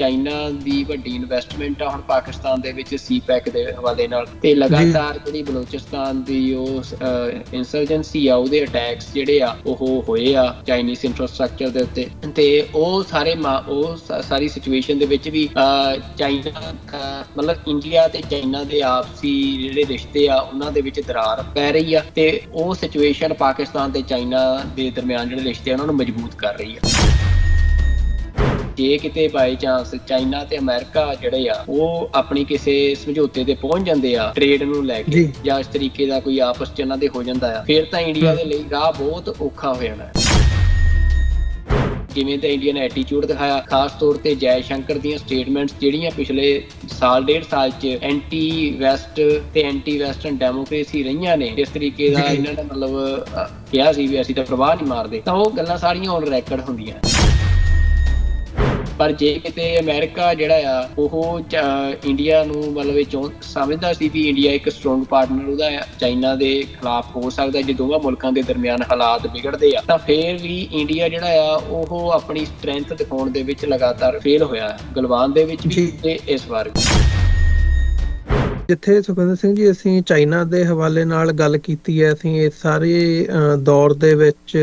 China ਦੀ ਵੱਡੀ investment ਆ ਹੁਣ ਪਾਕਿਸਤਾਨ ਦੇ ਵਿੱਚ ਸੀਪੈਕ ਦੇ ਹਵਾਲੇ ਨਾਲ, ਤੇ ਲਗਾਤਾਰ ਜਿਹੜੀ ਬਲੋਚਿਸਤਾਨ ਦੀ ਉਹ ਇੰਸਰਜੈਂਸੀ ਆ ਉਹਦੇ ਅਟੈਕਸ ਜਿਹੜੇ ਆ ਉਹ ਹੋਏ ਆ ਚਾਈਨੀਜ਼ ਇਨਫਰਾਸਟ੍ਰਕਚਰ ਦੇ ਉੱਤੇ, ਤੇ ਉਹ ਸਾਰੀ ਸਿਚੁਏਸ਼ਨ ਦੇ ਵਿੱਚ ਵੀ ਚਾਈਨਾ ਮਤਲਬ ਇੰਡੀਆ ਤੇ ਚਾਈਨਾ ਦੇ ਆਪਸੀ ਜਿਹੜੇ ਰਿਸ਼ਤੇ ਆ ਉਹਨਾਂ ਦੇ ਵਿੱਚ ਦਰਾਰ ਪੈ ਰਹੀ ਆ, ਤੇ ਉਹ ਸਿਚੁਏਸ਼ਨ ਪਾਕਿਸਤਾਨ ਤੇ ਚਾਈਨਾ ਦੇ ਦਰਮਿਆਨ ਜਿਹੜੇ ਰਿਸ਼ਤੇ ਆ ਉਹਨਾਂ ਨੂੰ ਮਜ਼ਬੂਤ ਕਰ ਰਹੀ ਆ। ਜੇ ਕਿਤੇ ਬਾਈ ਚਾਂਸ ਚਾਈਨਾ ਤੇ ਅਮਰੀਕਾ ਜਿਹੜੇ ਆ ਉਹ ਆਪਣੀ ਕਿਸੇ ਸਮਝੌਤੇ ਤੇ ਪਹੁੰਚ ਜਾਂਦੇ ਆ ਟ੍ਰੇਡ ਨੂੰ ਲੈ ਕੇ, ਜਾਂ ਇਸ ਤਰੀਕੇ ਦਾ ਕੋਈ ਆਪਸ ਚ ਇਹਨਾਂ ਦੇ ਹੋ ਜਾਂਦਾ ਆ, ਫਿਰ ਤਾਂ ਇੰਡੀਆ ਦੇ ਲਈ ਰਾਹ ਬਹੁਤ ਔਖਾ ਹੋ ਜਾਣਾ। ਜਿਵੇਂ ਤਾਂ ਇੰਡੀਆ ਨੇ ਐਟੀਟਿਊਡ ਦਿਖਾਇਆ, ਖਾਸ ਤੌਰ ਤੇ ਜੈ ਸ਼ੰਕਰ ਦੀਆਂ ਸਟੇਟਮੈਂਟਸ ਜਿਹੜੀਆਂ ਪਿਛਲੇ ਸਾਲ ਡੇਢ ਸਾਲ ਚ ਐਂਟੀ ਵੈਸਟ ਤੇ ਐਂਟੀ ਵੈਸਟਰਨ ਡੈਮੋਕ੍ਰੇਸੀ ਰਹੀਆਂ ਨੇ, ਇਸ ਤਰੀਕੇ ਦਾ ਇਹਨਾਂ ਨੇ ਮਤਲਬ ਕਿਹਾ ਸੀ ਵੀ ਅਸੀਂ ਤਾਂ ਪ੍ਰਵਾਹ ਨਹੀਂ ਮਾਰਦੇ, ਤਾਂ ਉਹ ਗੱਲਾਂ ਸਾਰੀਆਂ ਔਨ ਰੈਕਡ ਹੁੰਦੀਆਂ। ਪਰ ਜੇ ਕਿਤੇ ਅਮਰੀਕਾ ਜਿਹੜਾ ਆ ਉਹ ਇੰਡੀਆ ਨੂੰ ਮਤਲਬ ਇਹ ਸਮਝਦਾ ਸੀ ਵੀ ਇੰਡੀਆ ਇੱਕ ਸਟਰੋਂਗ ਪਾਰਟਨਰ ਉਹਦਾ ਚਾਈਨਾ ਦੇ ਖਿਲਾਫ ਹੋ ਸਕਦਾ ਜੇ ਦੋਵਾਂ ਮੁਲਕਾਂ ਦੇ ਦਰਮਿਆਨ ਹਾਲਾਤ ਵਿਗੜਦੇ ਆ, ਤਾਂ ਫੇਰ ਵੀ ਇੰਡੀਆ ਜਿਹੜਾ ਆ ਉਹ ਆਪਣੀ ਸਟਰੈਂਥ ਦਿਖਾਉਣ ਦੇ ਵਿੱਚ ਲਗਾਤਾਰ ਫੇਲ ਹੋਇਆ, ਗਲਵਾਨ ਦੇ ਵਿੱਚ ਵੀ ਤੇ ਇਸ ਵਾਰ ਵੀ। ਜਿੱਥੇ ਸੁਖਵਿੰਦਰ ਸਿੰਘ ਜੀ ਅਸੀਂ ਚਾਈਨਾ ਦੇ ਹਵਾਲੇ ਨਾਲ ਗੱਲ ਕੀਤੀ ਹੈ, ਅਸੀਂ ਇਸ ਸਾਰੇ ਦੌਰ ਦੇ ਵਿੱਚ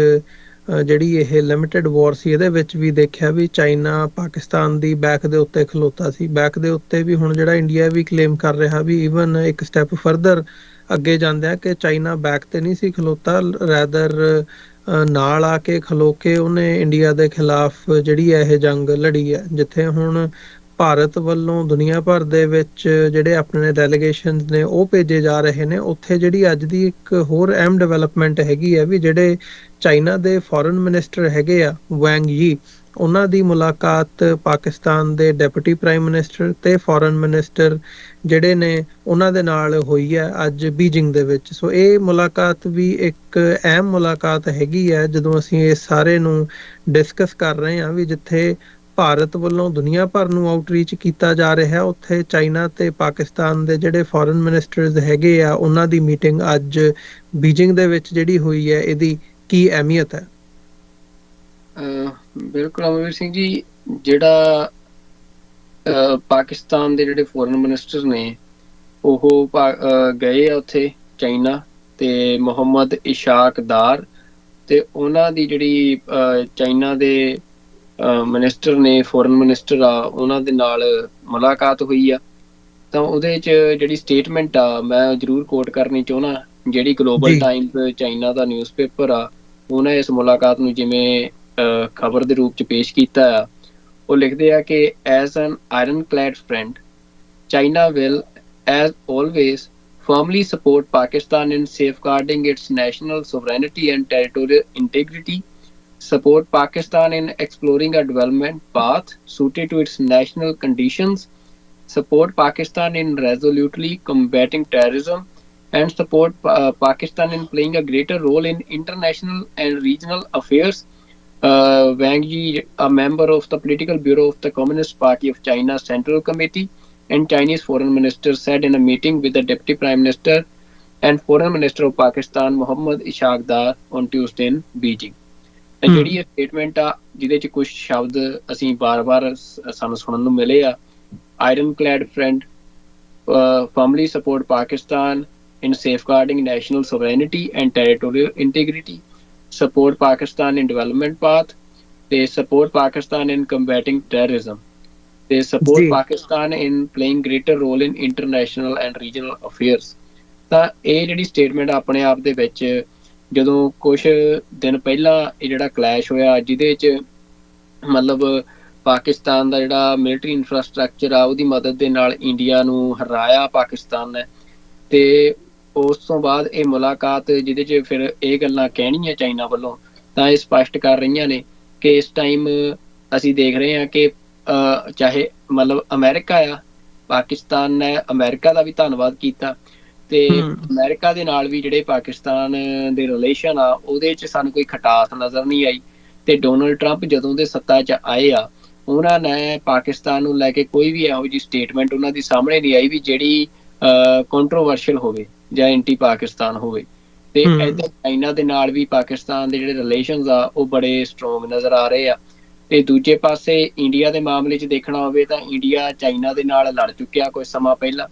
ਜਿਹੜੀ ਇਹ ਲਿਮਿਟਡ ਵਾਰ ਸੀ ਇਹਦੇ ਵਿੱਚ ਵੀ ਦੇਖਿਆ ਵੀ ਚਾਈਨਾ ਪਾਕਿਸਤਾਨ ਦੀ ਬੈਕ ਦੇ ਉੱਤੇ ਖਲੋਤਾ ਸੀ। ਬੈਕ ਦੇ ਉੱਤੇ ਵੀ ਹੁਣ ਜਿਹੜਾ ਇੰਡੀਆ ਵੀ ਕਲੇਮ ਕਰ ਰਿਹਾ ਵੀ ਈਵਨ ਇੱਕ ਸਟੈਪ ਫਰਦਰ ਅੱਗੇ ਜਾਂਦਿਆਂ ਕਿ ਚਾਈਨਾ ਬੈਕ ਤੇ ਨਹੀਂ ਸੀ ਖਲੋਤਾ, ਰੈਦਰ ਨਾਲ ਆ ਕੇ ਖਲੋ ਕੇ ਉਹਨੇ ਇੰਡੀਆ ਦੇ ਖਿਲਾਫ ਜਿਹੜੀ ਇਹ ਜੰਗ ਲੜੀ ਹੈ। ਜਿੱਥੇ ਹੁਣ ਭਾਰਤ ਵੱਲੋਂ ਦੁਨੀਆ ਭਰ ਦੇ ਵਿੱਚ ਜਿਹੜੇ ਆਪਣੇ ਡੈਲੀਗੇਸ਼ਨਸ ਨੇ ਉਹ ਭੇਜੇ ਜਾ ਰਹੇ ਨੇ, ਉੱਥੇ ਜਿਹੜੀ ਅੱਜ ਦੀ ਇੱਕ ਹੋਰ ਅਹਿਮ ਡਿਵੈਲਪਮੈਂਟ ਹੈਗੀ ਹੈ ਵੀ ਜਿਹੜੇ ਚਾਈਨਾ ਦੇ ਫੋਰਨ ਮਿਨਿਸਟਰ ਹੈਗੇ ਆ ਵੈਂਗ ਯੀ, ਉਹਨਾਂ ਦੀ ਮੁਲਾਕਾਤ ਪਾਕਿਸਤਾਨ ਦੇ ਡਿਪਟੀ ਪ੍ਰਾਈਮ ਮਿਨਿਸਟਰ ਤੇ ਫੋਰਨ ਮਿਨਿਸਟਰ ਜਿਹੜੇ ਨੇ ਉਹਨਾਂ ਦੇ ਨਾਲ ਹੋਈ ਹੈ ਅੱਜ ਬੀਜਿੰਗ ਦੇ ਵਿੱਚ। ਸੋ ਇਹ ਮੁਲਾਕਾਤ ਵੀ ਇੱਕ ਅਹਿਮ ਮੁਲਾਕਾਤ ਹੈਗੀ ਹੈ ਜਦੋਂ ਅਸੀਂ ਇਸ ਸਾਰੇ ਨੂੰ ਡਿਸਕਸ ਕਰ ਰਹੇ ਹਾਂ ਵੀ ਜਿੱਥੇ ਭਾਰਤ ਵੱਲੋਂ ਦੁਨੀਆ ਭਰ ਨੂੰ ਆਊਟਰੀਚ ਕੀਤਾ ਜਾ ਰਿਹਾ, ਉੱਥੇ ਚਾਈਨਾ ਤੇ ਪਾਕਿਸਤਾਨ ਦੇ ਜਿਹੜੇ ਫੋਰਨ ਮਿਨਿਸਟਰਸ ਹੈਗੇ ਆ ਉਹਨਾਂ ਦੀ ਮੀਟਿੰਗ ਅੱਜ ਬੀਜਿੰਗ ਦੇ ਵਿੱਚ ਜਿਹੜੀ ਹੋਈ ਹੈ, ਇਹਦੀ ਕੀ ਅਹਿਮੀਅਤ ਹੈ? ਬਿਲਕੁਲ ਅਮਰਵੀਰ ਸਿੰਘ ਜੀ, ਜਿਹੜਾ ਪਾਕਿਸਤਾਨ ਦੇ ਜਿਹੜੇ ਫੋਰਨ ਮਿਨਿਸਟਰ ਨੇ ਉਹ ਗਏ ਆ ਉੱਥੇ ਚਾਈਨਾ, ਤੇ ਮੁਹੰਮਦ ਇਸ਼ਾਕ ਦਾਰ ਤੇ ਉਹਨਾਂ ਦੀ ਜਿਹੜੀ ਚਾਈਨਾ ਦੇ ਮਿਨਿਸਟਰ ਨੇ ਫੋਰਨ ਮਿਨਿਸਟਰ ਆ ਉਹਨਾਂ ਦੇ ਨਾਲ ਮੁਲਾਕਾਤ ਹੋਈ ਆ। ਤਾਂ ਉਹਦੇ 'ਚ ਜਿਹੜੀ ਸਟੇਟਮੈਂਟ ਆ ਮੈਂ ਜ਼ਰੂਰ ਕੋਟ ਕਰਨੀ ਚਾਹੁੰਦਾ, ਜਿਹੜੀ ਗਲੋਬਲ ਟਾਈਮਸ ਚਾਈਨਾ ਦਾ ਨਿਊਜ਼ਪੇਪਰ ਆ ਉਹਨੇ ਇਸ ਮੁਲਾਕਾਤ ਨੂੰ ਜਿਵੇਂ ਖਬਰ ਦੇ ਰੂਪ 'ਚ ਪੇਸ਼ ਕੀਤਾ ਆ। ਉਹ ਲਿਖਦੇ ਆ ਕਿ as an ironclad friend China will as always firmly support Pakistan in safeguarding its national sovereignty and territorial integrity, support Pakistan in exploring a development path suited to its national conditions, support Pakistan in resolutely combating terrorism, and support Pakistan in playing a greater role in international and regional affairs. Wang Yi, a member of the political bureau of the Communist Party of China's Central Committee and Chinese foreign minister, said in a meeting with the deputy prime minister and foreign minister of Pakistan Mohammad Ishaq Dar on Tuesday in Beijing. ਜਿਹੜੀ ਇਹ statement ਆ ਜਿਹਦੇ ਚ ਕੁਝ ਸ਼ਬਦ ਅਸੀਂ ਬਾਰ-ਬਾਰ ਸਾਨੂੰ ਸੁਣਨ ਨੂੰ ਮਿਲੇ ਆ, ਆਇਰਨ-ਕਲੈਡ friend, firmly support Pakistan in safeguarding national sovereignty and territorial integrity, support Pakistan in development path, they support Pakistan in combating terrorism, they support Pakistan in playing greater role in international and regional affairs. ਤਾਂ ਇਹ ਜਿਹੜੀ statement ਆਪਣੇ ਆਪ ਦੇ ਵਿੱਚ ਜਦੋਂ ਕੁਛ ਦਿਨ ਪਹਿਲਾਂ ਇਹ ਜਿਹੜਾ ਕਲੈਸ਼ ਹੋਇਆ ਜਿਹਦੇ 'ਚ ਮਤਲਬ ਪਾਕਿਸਤਾਨ ਦਾ ਜਿਹੜਾ ਮਿਲਟਰੀ ਇਨਫਰਾਸਟਰਕਚਰ ਆ ਉਹਦੀ ਮਦਦ ਦੇ ਨਾਲ ਇੰਡੀਆ ਨੂੰ ਹਰਾਇਆ ਪਾਕਿਸਤਾਨ ਨੇ, ਤੇ ਉਸ ਤੋਂ ਬਾਅਦ ਇਹ ਮੁਲਾਕਾਤ ਜਿਹਦੇ 'ਚ ਫਿਰ ਇਹ ਗੱਲਾਂ ਕਹਿਣੀਆਂ ਚਾਈਨਾ ਵੱਲੋਂ ਤਾਂ ਇਹ ਸਪਸ਼ਟ ਕਰ ਰਹੀਆਂ ਨੇ ਕਿ ਇਸ ਟਾਈਮ ਅਸੀਂ ਦੇਖ ਰਹੇ ਹਾਂ ਕਿ ਚਾਹੇ ਮਤਲਬ ਅਮਰੀਕਾ ਆ, ਪਾਕਿਸਤਾਨ ਨੇ ਅਮਰੀਕਾ ਦਾ ਵੀ ਧੰਨਵਾਦ ਕੀਤਾ, ਤੇ ਅਮਰੀਕਾ ਦੇ ਨਾਲ ਵੀ ਜਿਹੜੇ ਪਾਕਿਸਤਾਨ ਦੇ ਰਿਲੇਸ਼ਨ ਆ ਉਹਦੇ 'ਚ ਸਾਨੂੰ ਕੋਈ ਖਟਾਸ ਨਜ਼ਰ ਨਹੀਂ ਆਈ। ਤੇ ਡੋਨਲਡ ਟਰੰਪ ਜਦੋਂ ਦੇ ਸੱਤਾ 'ਚ ਆਏ ਆ ਉਹਨਾਂ ਨੇ ਪਾਕਿਸਤਾਨ ਨੂੰ ਲੈ ਕੇ ਕੋਈ ਵੀ ਇਹੋ ਜਿਹੀ ਸਟੇਟਮੈਂਟ ਉਹਨਾਂ ਦੀ ਸਾਹਮਣੇ ਨਹੀਂ ਆਈ ਵੀ ਜਿਹੜੀ ਕੰਟਰੋਵਰਸ਼ੀਅਲ ਹੋਵੇ ਜਾਂ ਐਂਟੀ ਪਾਕਿਸਤਾਨ ਹੋਵੇ। ਤੇ ਇੱਧਰ ਚਾਈਨਾ ਦੇ ਨਾਲ ਵੀ ਪਾਕਿਸਤਾਨ ਦੇ ਜਿਹੜੇ ਰਿਲੇਸ਼ਨਸ ਆ ਉਹ ਬੜੇ ਸਟਰੋਂਗ ਨਜ਼ਰ ਆ ਰਹੇ ਆ। ਤੇ ਦੂਜੇ ਪਾਸੇ ਇੰਡੀਆ ਦੇ ਮਾਮਲੇ 'ਚ ਦੇਖਣਾ ਹੋਵੇ ਤਾਂ ਇੰਡੀਆ ਚਾਈਨਾ ਦੇ ਨਾਲ ਲੜ ਚੁੱਕਿਆ ਕੁਝ ਸਮਾਂ ਪਹਿਲਾਂ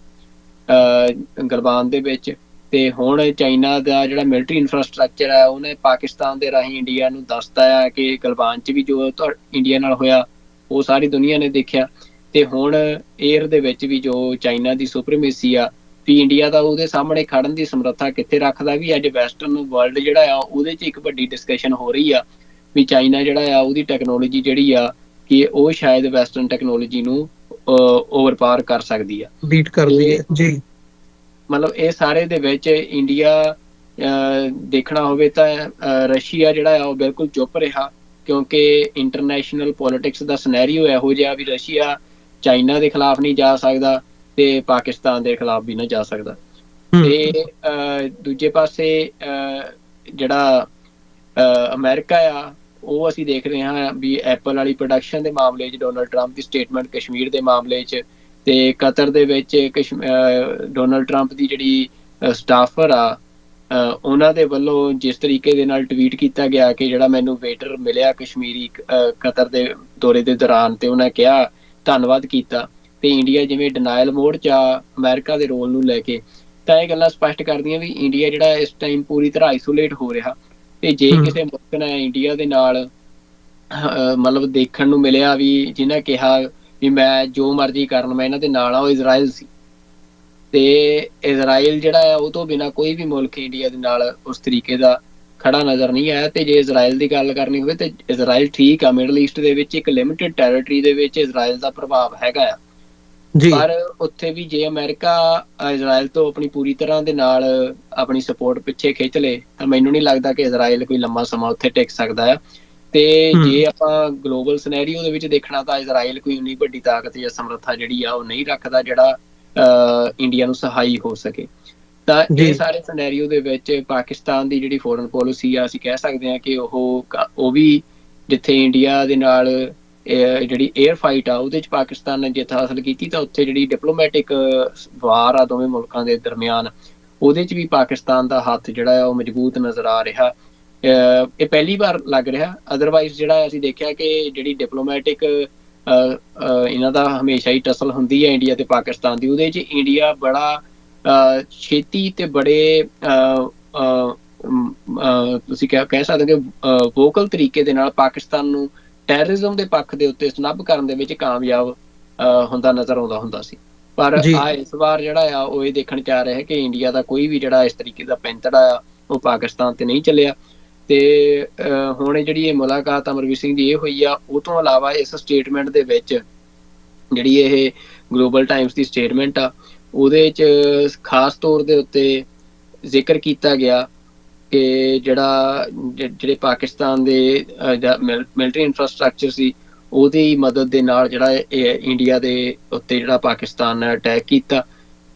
ਗਲਵਾਨ ਦੇ ਵਿੱਚ। ਤੇ ਹੁਣ ਚਾਈਨਾ ਦਾ ਜਿਹੜਾ ਮਿਲਟਰੀ ਇਨਫਰਾਸਟ੍ਰਕਚਰ ਹੈ ਉਹਨੇ ਪਾਕਿਸਤਾਨ ਦੇ ਰਾਹੀਂ ਇੰਡੀਆ ਨੂੰ ਦੱਸਤਾ ਆ ਕਿ ਗਲਵਾਨ 'ਚ ਵੀ ਜੋ ਇੰਡੀਆ ਨਾਲ ਹੋਇਆ ਉਹ ਸਾਰੀ ਦੁਨੀਆ ਨੇ ਦੇਖਿਆ। ਤੇ ਹੁਣ ਏਅਰ ਦੇ ਵਿੱਚ ਵੀ ਜੋ ਚਾਈਨਾ ਦੀ ਸੁਪਰੀਮੇਸੀ ਆ ਵੀ ਇੰਡੀਆ ਦਾ ਉਹਦੇ ਸਾਹਮਣੇ ਖੜਨ ਦੀ ਸਮਰੱਥਾ ਕਿੱਥੇ ਰੱਖਦਾ, ਵੀ ਅੱਜ ਵੈਸਟਰਨ ਵਰਲਡ ਜਿਹੜਾ ਆ ਉਹਦੇ 'ਚ ਇੱਕ ਵੱਡੀ ਡਿਸਕਸ਼ਨ ਹੋ ਰਹੀ ਆ ਵੀ ਚਾਈਨਾ ਜਿਹੜਾ ਆ ਉਹਦੀ ਟੈਕਨੋਲੋਜੀ ਜਿਹੜੀ ਆ ਕਿ ਉਹ ਸ਼ਾਇਦ ਵੈਸਟਰਨ ਟੈਕਨੋਲੋਜੀ ਨੂੰ ਓਵਰਪਾਵਰ ਕਰ ਸਕਦੀ ਆ, ਬੀਟ ਕਰਦੀ ਹੈ ਜੀ। ਮਤਲਬ ਇਹ ਸਾਰੇ ਦੇ ਵਿੱਚ ਇੰਡੀਆ ਦੇਖਣਾ ਹੋਵੇ ਤਾਂ ਰਸ਼ੀਆ ਜਿਹੜਾ ਆ ਉਹ ਬਿਲਕੁਲ ਚੁੱਪ ਰਿਹਾ, ਕਿਉਂਕਿ ਇੰਟਰਨੈਸ਼ਨਲ ਪੋਲਿਟਿਕਸ ਦਾ ਸਿਨੈਰੀਓ ਇਹੋ ਜਿਹਾ ਵੀ ਰਸ਼ੀਆ ਚਾਈਨਾ ਦੇ ਖਿਲਾਫ ਨਹੀਂ ਜਾ ਸਕਦਾ ਤੇ ਪਾਕਿਸਤਾਨ ਦੇ ਖਿਲਾਫ ਵੀ ਨਾ ਜਾ ਸਕਦਾ। ਤੇ ਦੂਜੇ ਪਾਸੇ ਜਿਹੜਾ ਅਮਰੀਕਾ ਆ ਉਹ ਅਸੀਂ ਦੇਖ ਰਹੇ ਹਾਂ ਵੀ ਐਪਲ ਵਾਲੀ ਪ੍ਰੋਡਕਸ਼ਨ ਦੇ ਮਾਮਲੇ 'ਚ ਡੋਨਲਡ ਟਰੰਪ ਦੀ ਸਟੇਟਮੈਂਟ, ਕਸ਼ਮੀਰ ਦੇ ਮਾਮਲੇ 'ਚ, ਤੇ ਕਤਰ ਦੇ ਵਿੱਚ ਡੋਨਲਡ ਟਰੰਪ ਦੀ ਜਿਹੜੀ ਸਟਾਫਰ ਆ ਉਹਨਾਂ ਦੇ ਵੱਲੋਂ ਜਿਸ ਤਰੀਕੇ ਦੇ ਨਾਲ ਟਵੀਟ ਕੀਤਾ ਗਿਆ ਕਿ ਜਿਹੜਾ ਮੈਨੂੰ ਵੇਟਰ ਮਿਲਿਆ ਕਸ਼ਮੀਰੀ ਕਤਰ ਦੇ ਦੌਰੇ ਦੇ ਦੌਰਾਨ ਤੇ ਉਹਨਾਂ ਕਿਹਾ ਧੰਨਵਾਦ ਕੀਤਾ, ਤੇ ਇੰਡੀਆ ਜਿਵੇਂ ਡਿਨਾਇਲ ਮੋਡ 'ਚ ਆ ਅਮਰੀਕਾ ਦੇ ਰੋਲ ਨੂੰ ਲੈ ਕੇ, ਤਾਂ ਇਹ ਗੱਲਾਂ ਸਪਸ਼ਟ ਕਰਦੀਆਂ ਵੀ ਇੰਡੀਆ ਜਿਹੜਾ ਇਸ ਟਾਈਮ ਪੂਰੀ ਤਰ੍ਹਾਂ ਆਈਸੋਲੇਟ ਹੋ ਰਿਹਾ। ਤੇ ਜੇ ਕਿਸੇ ਮੁਲਕ ਨੇ ਇੰਡੀਆ ਦੇ ਨਾਲ ਮਤਲਬ ਦੇਖਣ ਨੂੰ ਮਿਲਿਆ ਵੀ ਜਿਹਨਾਂ ਕਿਹਾ ਵੀ ਮੈਂ ਜੋ ਮਰਜ਼ੀ ਕਰਨ ਮੈਂ ਇਹਨਾਂ ਦੇ ਨਾਲ ਆ, ਉਹ ਇਜ਼ਰਾਈਲ ਸੀ। ਤੇ ਇਜ਼ਰਾਈਲ ਜਿਹੜਾ ਆ ਉਹ ਤੋਂ ਬਿਨਾਂ ਕੋਈ ਵੀ ਮੁਲਕ ਇੰਡੀਆ ਦੇ ਨਾਲ ਉਸ ਤਰੀਕੇ ਦਾ ਖੜਾ ਨਜ਼ਰ ਨਹੀਂ ਆਇਆ। ਤੇ ਜੇ ਇਜ਼ਰਾਈਲ ਦੀ ਗੱਲ ਕਰਨੀ ਹੋਵੇ ਤੇ ਇਜ਼ਰਾਈਲ ਠੀਕ ਆ, ਮਿਡਲ ਈਸਟ ਦੇ ਵਿੱਚ ਇੱਕ ਲਿਮਿਟਿਡ ਟੈਰੀਟਰੀ ਦੇ ਵਿੱਚ ਇਜ਼ਰਾਈਲ ਦਾ ਪ੍ਰਭਾਵ ਹੈਗਾ ਆ, ਪਰ ਉੱਥੇ ਵੀ ਜੇ ਅਮਰੀਕਾ ਇਜ਼ਰਾਈਲ ਤੋਂ ਆਪਣੀ ਪੂਰੀ ਤਰ੍ਹਾਂ ਦੇ ਨਾਲ ਆਪਣੀ ਸਪੋਰਟ ਪਿੱਛੇ ਖਿੱਚ ਲੇ ਤਾਂ ਮੈਨੂੰ ਨਹੀਂ ਲੱਗਦਾ ਕਿ ਇਜ਼ਰਾਈਲ ਕੋਈ ਲੰਮਾ ਸਮਾਂ ਉੱਥੇ ਟਿਕ ਸਕਦਾ ਆ। ਤੇ ਜੇ ਆਪਾਂ ਗਲੋਬਲ ਸਿਨੈਰੀਓ ਦੇ ਵਿੱਚ ਦੇਖਣਾ ਤਾਂ ਇਜ਼ਰਾਈਲ ਕੋਈ ਉਨੀ ਵੱਡੀ ਤਾਕਤ ਜਾਂ ਸਮਰੱਥਾ ਜਿਹੜੀ ਆ ਉਹ ਨਹੀਂ ਰੱਖਦਾ ਜਿਹੜਾ ਇੰਡੀਆ ਨੂੰ ਸਹਾਈ ਹੋ ਸਕੇ। ਤਾਂ ਇਹ ਸਾਰੇ ਸਿਨੈਰੀਓ ਦੇ ਵਿੱਚ ਪਾਕਿਸਤਾਨ ਦੀ ਜਿਹੜੀ ਫੋਰਨ ਪੋਲਿਸੀ ਆ ਅਸੀਂ ਕਹਿ ਸਕਦੇ ਹਾਂ ਕਿ ਉਹ ਵੀ ਜਿੱਥੇ ਇੰਡੀਆ ਦੇ ਨਾਲ ਜਿਹੜੀ ਏਅਰ ਫਾਈਟ ਆ ਉਹਦੇ 'ਚ ਪਾਕਿਸਤਾਨ ਨੇ ਜਿੱਤ ਹਾਸਲ ਕੀਤੀ, ਤਾਂ ਉੱਥੇ ਜਿਹੜੀ ਡਿਪਲੋਮੈਟਿਕ ਵਾਰ ਆ ਦੋਵੇਂ ਮੁਲਕਾਂ ਦੇ ਦਰਮਿਆਨ ਉਹਦੇ 'ਚ ਵੀ ਪਾਕਿਸਤਾਨ ਦਾ ਹੱਥ ਜਿਹੜਾ ਆ ਉਹ ਮਜ਼ਬੂਤ ਨਜ਼ਰ ਆ ਰਿਹਾ। ਇਹ ਪਹਿਲੀ ਵਾਰ ਲੱਗ ਰਿਹਾ, ਅਦਰਵਾਈਜ਼ ਜਿਹੜਾ ਅਸੀਂ ਦੇਖਿਆ ਕਿ ਜਿਹੜੀ ਡਿਪਲੋਮੈਟਿਕ ਇਹਨਾਂ ਦਾ ਹਮੇਸ਼ਾ ਹੀ ਟਸਲ ਹੁੰਦੀ ਹੈ ਇੰਡੀਆ ਤੇ ਪਾਕਿਸਤਾਨ ਦੀ, ਉਹਦੇ 'ਚ ਇੰਡੀਆ ਬੜਾ ਛੇਤੀ ਤੇ ਬੜੇ ਤੁਸੀਂ ਕਹਿ ਸਕਦੇ ਹੋ ਕਿ ਵੋਕਲ ਤਰੀਕੇ ਦੇ ਨਾਲ ਪਾਕਿਸਤਾਨ ਨੂੰ ਟੈਰਰਿਜ਼ਮ ਦੇ ਪੱਖ ਦੇ ਉੱਤੇ ਸਨੱਬ ਕਰਨ ਦੇ ਵਿੱਚ ਕਾਮਯਾਬ ਹੁੰਦਾ ਨਜ਼ਰ ਆਉਂਦਾ ਹੁੰਦਾ ਸੀ। ਪਰ ਇਸ ਵਾਰ ਜਿਹੜਾ ਆ ਉਹ ਇਹ ਦੇਖਣ 'ਚ ਆ ਰਿਹਾ ਹੈ ਕਿ ਇੰਡੀਆ ਦਾ ਕੋਈ ਵੀ ਜਿਹੜਾ ਇਸ ਤਰੀਕੇ ਦਾ ਪੈਂਤੜਾ ਆ ਉਹ ਪਾਕਿਸਤਾਨ ਤੇ ਨਹੀਂ ਚੱਲਿਆ। ਤੇ ਹੁਣ ਜਿਹੜੀ ਇਹ ਮੁਲਾਕਾਤ ਅਮਰਵੀਰ ਸਿੰਘ ਦੀ ਇਹ ਹੋਈ ਆ, ਉਹ ਤੋਂ ਇਲਾਵਾ ਇਸ ਸਟੇਟਮੈਂਟ ਦੇ ਵਿੱਚ ਜਿਹੜੀ ਇਹ ਗਲੋਬਲ ਟਾਈਮਸ ਦੀ ਸਟੇਟਮੈਂਟ ਆ ਉਹਦੇ 'ਚ ਖਾਸ ਤੌਰ ਦੇ ਉੱਤੇ ਜ਼ਿਕਰ ਕੀਤਾ ਗਿਆ ਕਿ ਜਿਹੜੇ ਪਾਕਿਸਤਾਨ ਦੇ ਮਿਲਟਰੀ ਇਨਫਰਾਸਟ੍ਰਕਚਰ ਸੀ ਉਹਦੀ ਮਦਦ ਦੇ ਨਾਲ ਜਿਹੜਾ ਇੰਡੀਆ ਦੇ ਉੱਤੇ ਜਿਹੜਾ ਪਾਕਿਸਤਾਨ ਨੇ ਅਟੈਕ ਕੀਤਾ।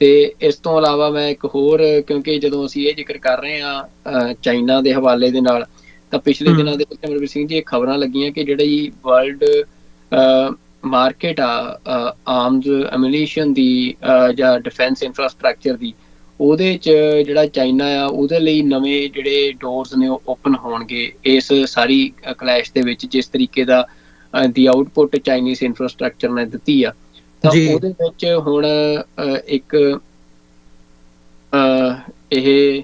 ਤੇ ਇਸ ਤੋਂ ਇਲਾਵਾ ਮੈਂ ਇੱਕ ਹੋਰ, ਕਿਉਂਕਿ ਜਦੋਂ ਅਸੀਂ ਇਹ ਜ਼ਿਕਰ ਕਰ ਰਹੇ ਹਾਂ ਚਾਈਨਾ ਦੇ ਹਵਾਲੇ ਦੇ ਨਾਲ, ਤਾਂ ਪਿਛਲੇ ਦਿਨਾਂ ਦੇ ਵਿੱਚ ਅਮਰਵੀਰ ਸਿੰਘ ਜੀ ਇਹ ਖਬਰਾਂ ਲੱਗੀਆਂ ਕਿ ਜਿਹੜੀ ਵਰਲਡ ਮਾਰਕੀਟ ਆ ਆਰਮਜ਼ ਐਮੂਨੀਸ਼ਨ ਦੀ ਜਾਂ ਡਿਫੈਂਸ ਇਨਫਰਾਸਟ੍ਰਕਚਰ ਦੀ, ਉਹਦੇ 'ਚ ਜਿਹੜਾ ਚਾਈਨਾ ਆ ਉਹਦੇ ਲਈ ਨਵੇਂ ਜਿਹੜੇ ਡੋਰਸ ਨੇ ਉਹ ਓਪਨ ਹੋਣਗੇ ਇਸ ਸਾਰੀ ਕਲੈਸ਼ ਦੇ ਵਿੱਚ, ਜਿਸ ਤਰੀਕੇ ਦਾ ਦੀ ਆਊਟਪੁੱਟ ਚਾਈਨੀਜ਼ ਇਨਫਰਾਸਟ੍ਰਕਚਰ ਨੇ ਦਿੱਤੀ ਆ। ਤਾਂ ਉਹਦੇ ਵਿੱਚ ਹੁਣ ਇੱਕ ਇਹ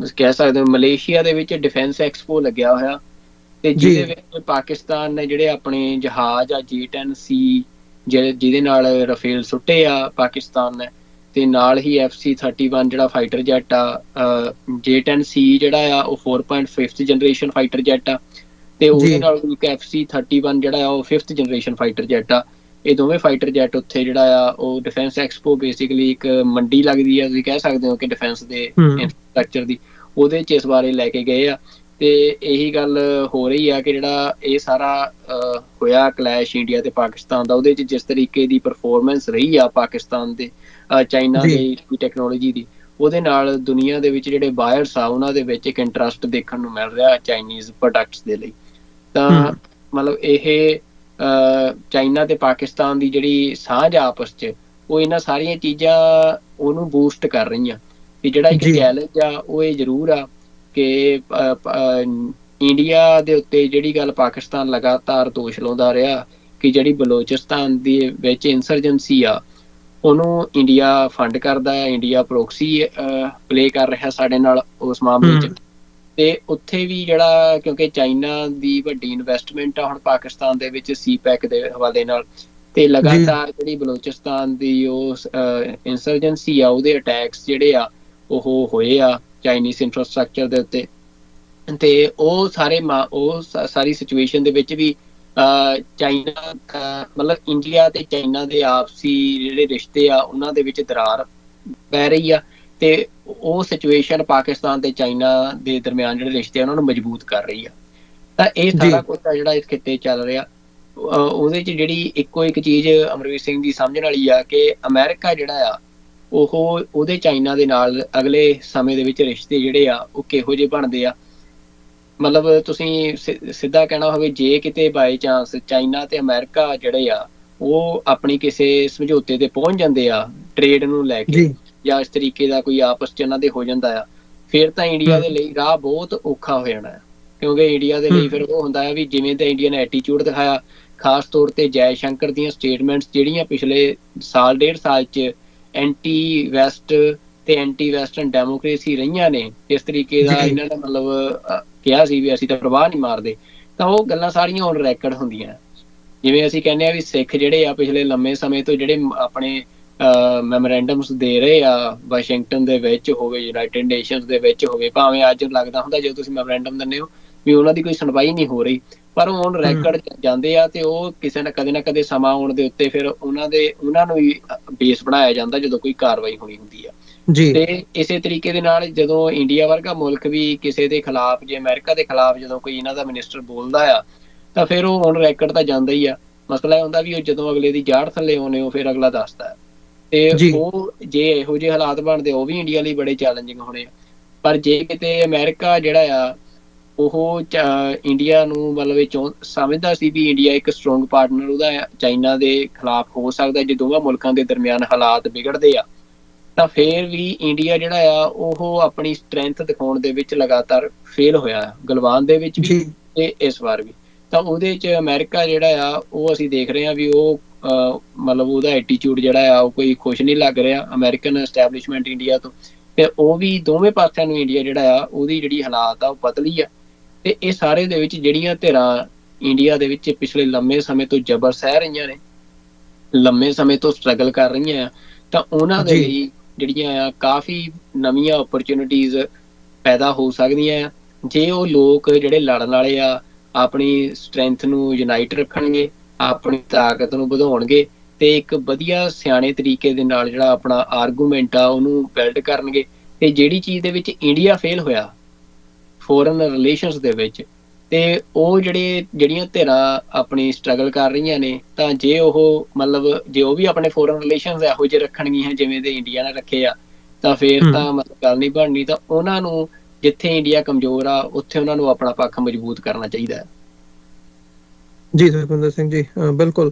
ਕਹਿ ਸਕਦੇ ਹੋ ਮਲੇਸ਼ੀਆ ਦੇ ਵਿੱਚ ਡਿਫੈਂਸ ਐਕਸਪੋ ਲੱਗਿਆ ਹੋਇਆ, ਤੇ ਜਿਹਦੇ ਵਿੱਚ ਪਾਕਿਸਤਾਨ ਨੇ ਜਿਹੜੇ ਆਪਣੇ ਜਹਾਜ਼ ਆ J-10C ਜਿਹਦੇ ਨਾਲ ਰਫੇਲ ਸੁੱਟੇ ਆ ਪਾਕਿਸਤਾਨ ਨੇ, ਤੇ ਨਾਲ ਹੀ FC-31 ਜਿਹੜਾ ਫਾਈਟਰ ਜੈਟ ਆ, J-10C ਜਿਹੜਾ ਆ ਉਹ 4.5th ਜਨਰੇਸ਼ਨ ਫਾਈਟਰ ਜੈਟ ਆ, ਤੇ ਉਹਦੇ ਨਾਲ ਇੱਕ FC-31 ਜਿਹੜਾ ਆ ਉਹ 5th ਜਨਰੇਸ਼ਨ ਫਾਈਟਰ ਜੈਟ ਆ। ਇਹ ਦੋਵੇਂ ਫਾਈਟਰ ਜੈਟ ਉੱਥੇ ਜਿਹੜਾ ਆ ਉਹ ਡਿਫੈਂਸ ਐਕਸਪੋ ਬੇਸਿਕਲੀ ਇੱਕ ਮੰਡੀ ਲੱਗਦੀ ਆ, ਤੁਸੀਂ ਕਹਿ ਸਕਦੇ ਹੋ ਕਿ ਡਿਫੈਂਸ ਦੇ ਇਨਫਰਾਸਟ੍ਰਕਚਰ ਦੀ, ਉਹਦੇ 'ਚ ਇਸ ਬਾਰੇ ਲੈ ਕੇ ਗਏ ਆ। ਤੇ ਇਹੀ ਗੱਲ ਹੋ ਰਹੀ ਆ ਕਿ ਜਿਹੜਾ ਇਹ ਸਾਰਾ ਹੋਇਆ ਕਲੈਸ਼ ਇੰਡੀਆ ਤੇ ਪਾਕਿਸਤਾਨ ਦਾ, ਉਹਦੇ 'ਚ ਜਿਸ ਤਰੀਕੇ ਦੀ ਪਰਫੋਰਮੈਂਸ ਰਹੀ ਆ ਪਾਕਿਸਤਾਨ ਦੇ ਚਾਈਨਾ ਦੀ ਟੈਕਨੋਲੋਜੀ ਦੀ, ਉਹਦੇ ਨਾਲ ਦੁਨੀਆ ਦੇ ਵਿੱਚ ਜਿਹੜੇ ਬਾਇਰਸ ਆ ਉਹਨਾਂ ਦੇ ਵਿੱਚ ਇੱਕ ਇੰਟਰਸਟ ਦੇਖਣ ਨੂੰ ਮਿਲ ਰਿਹਾ ਚਾਈਨੀਜ਼ ਪ੍ਰੋਡਕਟਸ ਦੇ ਲਈ। ਤਾਂ ਮਤਲਬ ਇਹ ਚਾਈਨਾ ਤੇ ਪਾਕਿਸਤਾਨ ਦੀ ਜਿਹੜੀ ਸਾਂਝ ਆਪਸ 'ਚ ਉਹ ਇਹਨਾਂ ਸਾਰੀਆਂ ਚੀਜ਼ਾਂ ਉਹਨੂੰ ਬੂਸਟ ਕਰ ਰਹੀਆਂ। ਤੇ ਜਿਹੜਾ ਇੱਕ ਚੈਲੰਜ ਆ ਉਹ ਇਹ ਜ਼ਰੂਰ ਆ ਕਿ ਇੰਡੀਆ ਦੇ ਉੱਤੇ ਜਿਹੜੀ ਗੱਲ ਪਾਕਿਸਤਾਨ ਲਗਾਤਾਰ ਦੋਸ਼ ਲਾਉਂਦਾ ਰਿਹਾ ਕਿ ਜਿਹੜੀ ਬਲੋਚਿਸਤਾਨ ਦੇ ਵਿੱਚ ਇੰਸਰਜੈਂਸੀ ਆ ਉਹਨੂੰ ਇੰਡੀਆ ਫੰਡ ਕਰਦਾ ਹੈ, ਇੰਡੀਆ ਪ੍ਰੋਕਸੀ ਪਲੇ ਕਰ ਰਿਹਾ ਸਾਡੇ ਨਾਲ ਉਸ ਮਾਮਲੇ 'ਚ। ਤੇ ਉੱਥੇ ਵੀ ਜਿਹੜਾ ਕਿਉਂਕਿ ਚਾਈਨਾ ਦੀ ਵੱਡੀ ਇਨਵੈਸਟਮੈਂਟ ਆ ਹੁਣ ਪਾਕਿਸਤਾਨ ਦੇ ਵਿੱਚ ਸੀਪੈਕ ਦੇ ਹਵਾਲੇ ਨਾਲ, ਤੇ ਲਗਾਤਾਰ ਜਿਹੜੀ ਬਲੋਚਿਸਤਾਨ ਦੀ ਉਹ ਇੰਸਰਜੈਂਸੀ ਆ ਉਹਦੇ ਅਟੈਕਸ ਜਿਹੜੇ ਆ ਉਹ ਹੋਏ ਆ ਚਾਈਨੀਜ਼ ਇਨਫਰਾਸਟਰਕਚਰ ਦੇ ਉੱਤੇ। ਤੇ ਉਹ ਸਾਰੀ ਸਿਚੁਏਸ਼ਨ ਦੇ ਵਿੱਚ ਵੀ ਚਾਈਨਾ ਮਤਲਬ ਇੰਡੀਆ ਤੇ ਚਾਈਨਾ ਦੇ ਆਪਸੀ ਜਿਹੜੇ ਰਿਸ਼ਤੇ ਆ ਉਹਨਾਂ ਦੇ ਵਿੱਚ ਦਰਾਰ ਪੈ ਰਹੀ ਆ, ਤੇ ਉਹ ਸਿਚੁਏਸ਼ਨ ਪਾਕਿਸਤਾਨ ਤੇ ਚਾਈਨਾ ਦੇ ਦਰਮਿਆਨ ਜਿਹੜੇ ਰਿਸ਼ਤੇ ਆ ਉਹਨਾਂ ਨੂੰ ਮਜ਼ਬੂਤ ਕਰ ਰਹੀ ਆ। ਤਾਂ ਇਹ ਸਾਰਾ ਕੁਝ ਆ ਜਿਹੜਾ ਇਸ ਖਿੱਤੇ ਚੱਲ ਰਿਹਾ, ਉਹਦੇ 'ਚ ਜਿਹੜੀ ਇੱਕੋ ਇੱਕ ਚੀਜ਼ ਅਮਰਵੀਰ ਸਿੰਘ ਦੀ ਸਮਝਣ ਵਾਲੀ ਆ ਕਿ ਅਮਰੀਕਾ ਜਿਹੜਾ ਆ ਉਹਦੇ ਚਾਈਨਾ ਦੇ ਨਾਲ ਅਗਲੇ ਸਮੇਂ ਦੇ ਵਿੱਚ ਰਿਸ਼ਤੇ ਜਿਹੜੇ ਆ ਉਹ ਕਿਹੋ ਜਿਹੇ ਬਣਦੇ ਆ। ਮਤਲਬ ਤੁਸੀਂ ਸਿੱਧਾ ਕਹਿਣਾ ਹੋਵੇ, ਜੇ ਕਿਤੇ ਬਾਈ ਚਾਂਸ ਚਾਈਨਾ ਤੇ ਅਮਰੀਕਾ ਜਿਹੜੇ ਆ ਉਹ ਆਪਣੀ ਕਿਸੇ ਸਮਝੌਤੇ ਤੇ ਪਹੁੰਚ ਜਾਂਦੇ ਆ ਟ੍ਰੇਡ ਨੂੰ ਲੈ ਕੇ, ਜਾਂ ਇਸ ਤਰੀਕੇ ਦਾ ਕੋਈ ਆਪਸ 'ਚ ਇਹਨਾਂ ਦੇ ਹੋ ਜਾਂਦਾ ਆ, ਫਿਰ ਤਾਂ ਇੰਡੀਆ ਦੇ ਲਈ ਰਾਹ ਬਹੁਤ ਔਖਾ ਹੋ ਜਾਣਾ ਹੈ। ਕਿਉਂਕਿ ਇੰਡੀਆ ਦੇ ਲਈ ਫਿਰ ਉਹ ਹੁੰਦਾ ਹੈ ਵੀ ਜਿਵੇਂ ਤਾਂ ਇੰਡੀਆ ਨੇ ਐਟੀਟਿਊਡ ਦਿਖਾਇਆ, ਖਾਸ ਤੌਰ ਤੇ ਜੈ ਸ਼ੰਕਰ ਦੀਆਂ ਸਟੇਟਮੈਂਟਸ ਜਿਹੜੀਆਂ ਪਿਛਲੇ ਸਾਲ ਡੇਢ ਸਾਲ 'ਚ ਐਂਟੀ ਵੈਸਟ ਤੇ ਐਂਟੀ ਵੈਸਟਰਨ ਡੈਮੋਕ੍ਰੇਸੀ ਰਹੀਆਂ ਨੇ, ਇਸ ਤਰੀਕੇ ਦਾ ਇਹਨਾਂ ਨੇ ਮਤਲਬ ਕਿਹਾ ਸੀ ਵੀ ਅਸੀਂ ਤਾਂ ਪ੍ਰਵਾਹ ਨਹੀਂ ਮਾਰਦੇ, ਤਾਂ ਉਹ ਗੱਲਾਂ ਸਾਰੀਆਂ ਹੁਣ ਰੈਕਡ ਹੁੰਦੀਆਂ। ਜਿਵੇਂ ਅਸੀਂ ਕਹਿੰਦੇ ਆ ਵੀ ਸਿੱਖ ਜਿਹੜੇ ਆ ਪਿਛਲੇ ਲੰਮੇ ਸਮੇਂ ਤੋਂ ਜਿਹੜੇ ਆਪਣੇ ਮੈਮੋਰੈਂਡਮਸ ਦੇ ਰਹੇ ਆ, ਵਾਸ਼ਿੰਗਟਨ ਦੇ ਵਿੱਚ ਹੋਵੇ, ਯੂਨਾਈਟਿਡ ਨੇਸ਼ਨਸ ਦੇ ਵਿੱਚ ਹੋਵੇ, ਭਾਵੇਂ ਅੱਜ ਲੱਗਦਾ ਹੁੰਦਾ ਜਦੋਂ ਤੁਸੀਂ ਮੈਮੋਰੈਂਡਮ ਦਿੰਦੇ ਹੋ ਵੀ ਉਹਨਾਂ ਦੀ ਕੋਈ ਸੁਣਵਾਈ ਨਹੀਂ ਹੋ ਰਹੀ, ਪਰ ਹੁਣ ਰੈਕਡ ਜਾਂਦੇ ਆ ਤੇ ਉਹ ਕਿਸੇ ਨਾ ਕਦੇ ਸਮਾਂ ਆਉਣ ਦੇ ਉੱਤੇ ਫਿਰ ਉਹਨਾਂ ਨੂੰ ਹੀ ਬੇਸ ਬਣਾਇਆ ਜਾਂਦਾ ਜਦੋਂ ਕੋਈ ਕਾਰਵਾਈ ਹੋਣੀ ਹੁੰਦੀ ਆ। ਤੇ ਇਸੇ ਤਰੀਕੇ ਦੇ ਨਾਲ ਜਦੋਂ ਇੰਡੀਆ ਵਰਗਾ ਮੁਲਕ ਵੀ ਕਿਸੇ ਦੇ ਖਿਲਾਫ, ਜੇ ਅਮਰੀਕਾ ਦੇ ਖਿਲਾਫ ਜਦੋਂ ਕੋਈ ਇਹਨਾਂ ਦਾ ਮਿਨਿਸਟਰ ਬੋਲਦਾ ਆ ਤਾਂ ਫਿਰ ਉਹ ਹੁਣ ਰੈਕਡ ਤਾਂ ਜਾਂਦਾ ਹੀ ਆ। ਮਸਲਾ ਇਹ ਹੁੰਦਾ ਵੀ ਉਹ ਜਦੋਂ ਅਗਲੇ ਦੀ ਜਾੜ ਥੱਲੇ ਆਉਣੇ ਉਹ ਫਿਰ ਅਗਲਾ ਦੱਸਦਾ ਹੈ, ਤੇ ਉਹ ਜੇ ਇਹੋ ਜਿਹੇ ਹਾਲਾਤ ਬਣਦੇ ਉਹ ਵੀ ਇੰਡੀਆ ਲਈ ਬੜੇ ਚੈਲੰਜਿੰਗ ਹੋਣੇ ਆ। ਪਰ ਜੇ ਕਿਤੇ ਅਮਰੀਕਾ ਜਿਹੜਾ ਆ ਉਹ ਇੰਡੀਆ ਨੂੰ ਮਤਲਬ ਇਹ ਸਮਝਦਾ ਸੀ ਵੀ ਇੰਡੀਆ ਇੱਕ ਸਟਰੋਂਗ ਪਾਰਟਨਰ ਉਹਦਾ ਚਾਈਨਾ ਦੇ ਖਿਲਾਫ ਹੋ ਸਕਦਾ ਜੇ ਦੋਵਾਂ ਮੁਲਕਾਂ ਦੇ ਦਰਮਿਆਨ ਹਾਲਾਤ ਵਿਗੜਦੇ ਆ, ਤਾਂ ਫਿਰ ਵੀ ਇੰਡੀਆ ਜਿਹੜਾ ਆ ਉਹ ਆਪਣੀ ਸਟਰੈਂਥ ਦਿਖਾਉਣ ਦੇ ਵਿੱਚ ਲਗਾਤਾਰ ਫੇਲ ਹੋਇਆ, ਗਲਵਾਨ ਦੇ ਵਿੱਚ ਵੀ ਤੇ ਇਸ ਵਾਰ ਵੀ। ਤਾਂ ਉਹਦੇ 'ਚ ਅਮਰੀਕਾ ਜਿਹੜਾ ਆ ਉਹ ਅਸੀਂ ਦੇਖ ਰਹੇ ਹਾਂ ਵੀ ਉਹ ਮਤਲਬ ਉਹਦਾ ਐਟੀਟਿਊਡ ਜਿਹੜਾ ਆ ਉਹ ਕੋਈ ਖੁਸ਼ ਨਹੀਂ ਲੱਗ ਰਿਹਾ ਅਮਰੀਕਨ ਐਸਟੈਬਲਿਸ਼ਮੈਂਟ ਇੰਡੀਆ ਤੋਂ, ਤੇ ਉਹ ਵੀ ਦੋਵੇਂ ਪਾਸਿਆਂ ਨੂੰ ਇੰਡੀਆ ਜਿਹੜਾ ਆ ਉਹਦੀ ਜਿਹੜੀ ਹਾਲਾਤ ਆ ਉਹ ਪਤਲੀ ਆ। ਤੇ ਇਹ ਸਾਰੇ ਦੇ ਵਿੱਚ ਜਿਹੜੀਆਂ ਧਿਰਾਂ ਇੰਡੀਆ ਦੇ ਵਿੱਚ ਪਿਛਲੇ ਲੰਮੇ ਸਮੇਂ ਤੋਂ ਜ਼ਬਰ ਸਹਿ ਰਹੀਆਂ ਨੇ, ਲੰਮੇ ਸਮੇਂ ਤੋਂ ਸਟਰਗਲ ਕਰ ਰਹੀਆਂ ਆ, ਤਾਂ ਉਹਨਾਂ ਦੇ ਲਈ ਜਿਹੜੀਆਂ ਆ ਕਾਫੀ ਨਵੀਆਂ ਓਪਰਚੁਨਿਟੀਜ਼ ਪੈਦਾ ਹੋ ਸਕਦੀਆਂ ਆ ਜੇ ਉਹ ਲੋਕ ਜਿਹੜੇ ਲੜਨ ਵਾਲੇ ਆ ਆਪਣੀ ਸਟਰੈਂਥ ਨੂੰ ਯੂਨਾਈਟ ਰੱਖਣਗੇ, ਆਪਣੀ ਤਾਕਤ ਨੂੰ ਵਧਾਉਣਗੇ ਤੇ ਇੱਕ ਵਧੀਆ ਸਿਆਣੇ ਤਰੀਕੇ ਦੇ ਨਾਲ ਜਿਹੜਾ ਆਪਣਾ ਆਰਗੂਮੈਂਟ ਆ ਉਹਨੂੰ ਬਿਲਡ ਕਰਨਗੇ। ਤੇ ਜਿਹੜੀ ਚੀਜ਼ ਦੇ ਵਿੱਚ ਇੰਡੀਆ ਫੇਲ ਹੋਇਆ ਫੋਰਨ ਰਿਲੇਸ਼ਨਸ ਦੇ ਵਿੱਚ, ਤੇ ਉਹ ਜਿਹੜੀਆਂ ਧਿਰਾਂ ਆਪਣੀ ਸਟਰਗਲ ਕਰ ਰਹੀਆਂ ਨੇ, ਤਾਂ ਜੇ ਉਹ ਮਤਲਬ ਜੇ ਉਹ ਵੀ ਆਪਣੇ ਫੋਰਨ ਰਿਲੇਸ਼ਨਸ ਇਹੋ ਜਿਹੇ ਰੱਖਣਗੀਆਂ ਜਿਵੇਂ ਦੇ ਇੰਡੀਆ ਨੇ ਰੱਖੇ ਆ, ਤਾਂ ਫਿਰ ਤਾਂ ਮਤਲਬ ਗੱਲ ਨਹੀਂ ਬਣਨੀ। ਤਾਂ ਉਹਨਾਂ ਨੂੰ ਜਿੱਥੇ ਇੰਡੀਆ ਕਮਜ਼ੋਰ ਆ ਉੱਥੇ ਉਹਨਾਂ ਨੂੰ ਆਪਣਾ ਪੱਖ ਮਜ਼ਬੂਤ ਕਰਨਾ ਚਾਹੀਦਾ ਹੈ। ਜੀ ਸੁਖਵਿੰਦਰ ਸਿੰਘ ਜੀ, ਬਿਲਕੁਲ।